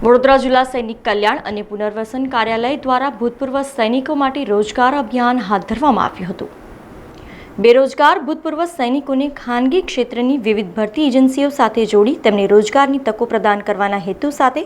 વડોદરા જિલ્લા સૈનિક કલ્યાણ અને પુનર્વસન કાર્યાલય દ્વારા ભૂતપૂર્વ સૈનિકો માટે રોજગાર અભિયાન હાથ ધરવામાં આવ્યું હતું। બેરોજગાર ભૂતપૂર્વ સૈનિકોને ખાનગી ક્ષેત્રની વિવિધ ભરતી એજન્સીઓ સાથે જોડી તેમને રોજગારની તકો પ્રદાન કરવાના હેતુ સાથે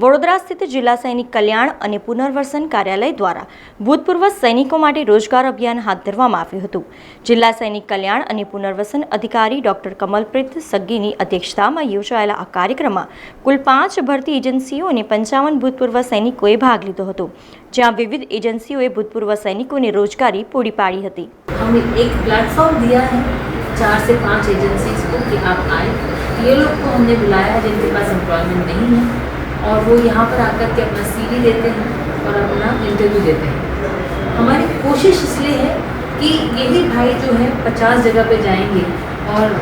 વડોદરા સ્થિત જિલ્લા સૈનિક કલ્યાણ અને પુનર્વસન કાર્યાલય દ્વારા ભૂતપૂર્વ સૈનિકો માટે રોજગાર અભિયાન હાથ ધરવામાં આવ્યું હતું। જિલ્લા સૈનિક કલ્યાણ અને પુનર્વસન અધિકારી ડોક્ટર કમલપ્રીત સગ્ગીની અધ્યક્ષતામાં યોજાયેલા આ કાર્યક્રમમાં કુલ 5 ભરતી એજન્સીઓ અને 55 ભૂતપૂર્વ સૈનિકોએ ભાગ લીધો હતો, જ્યાં વિવિધ એજન્સીઓએ ભૂતપૂર્વ સૈનિકોને રોજગારી પૂરી પાડી હતી। हमने एक प्लेटफॉर्म दिया है 4 से 5 एजेंसीज को कि आप आए। ये लोग को हमने बुलाया है जिनके पास एम्प्लॉयमेंट नहीं है और वो यहाँ पर आकर के अपना CV देते हैं और अपना इंटरव्यू देते हैं। हमारी कोशिश इसलिए है कि यही भाई जो है 50 जगह पे जाएंगे और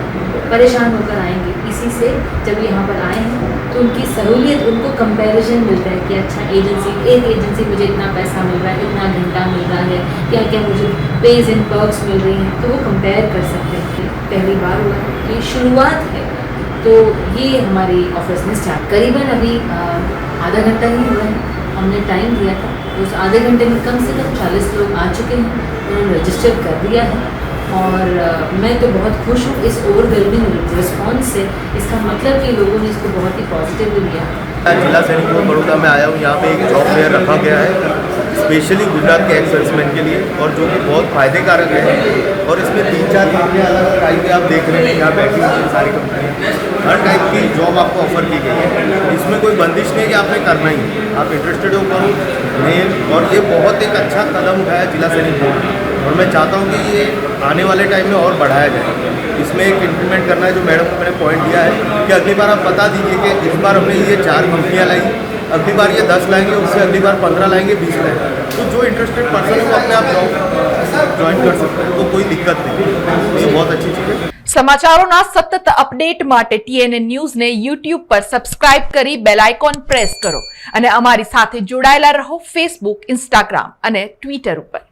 परेशान होकर आएंगे, इसी से जब यहाँ पर आए हैं तो उनकी सहूलियत, उनको कंपैरिजन मिलता है कि अच्छा एक एजेंसी मुझे इतना पैसा मिल रहा है, इतना घंटा मिल रहा है, क्या क्या मुझे पेज एंड पर्क्स मिल रही हैं, तो वो कंपेयर कर सकते हैं। पहली बार हुआ है, ये शुरुआत है, तो ये हमारी ऑफिस में स्टार्ट करीबन अभी आधा घंटा ही हुआ है। हमने टाइम दिया था, उस आधे घंटे में कम से कम 40 लोग आ चुके हैं, उन्होंने रजिस्टर कर दिया है और मैं तो बहुत खुश हूँ इस ओवरवेलमिंग रिस्पॉन्स से। इसका मतलब कि लोगों ने इसको बहुत ही पॉजिटिव लिया। जिला सैनिक बड़ौदा में आया हूँ। यहाँ पे एक जॉब फेयर रखा गया है स्पेशली गुजरात के एक्स सर्विसमैन के लिए, और जो कि बहुत फ़ायदे कारक है। और इसमें 3-4 कंपनियाँ अलग अलग टाइप की आप देख रहे हैं, यहाँ बैठी हुई सारी कंपनियाँ, हर टाइप की जॉब आपको ऑफर की गई है। इसमें कोई बंदिश नहीं है कि आपने करना ही, आप इंटरेस्टेड हो करो नहीं। और ये बहुत एक अच्छा कदम उठाया जिला सैनिक बोर्ड, और मैं चाहता हूँ कि ये आने वाले टाइम में और बढ़ाया जाए। इसमें एक इम्प्लीमेंट करना है, जो मैडम को मैंने पॉइंट दिया है कि अगली बार आप बता दीजिए कि इस बार हमने ये 4 कंपनियाँ लाई, अगली बार ये 10 लाएंगे, उससे अगली बार 15 लाएंगे, 20 लाएंगे। तो जो इंटरेस्टेड पर्सन है वो अपने आप ज्वाइन कर सकते हैं, तो कोई दिक्कत नहीं। ये बहुत अच्छी चीज़ है। સમાચારોના સતત અપડેટ માટે TNN ન્યૂઝને YouTube પર સબસ્ક્રાઇબ કરી બેલ આઇકોન પ્રેસ કરો અને અમારી સાથે જોડાયેલા રહો Facebook, Instagram અને Twitter ઉપર।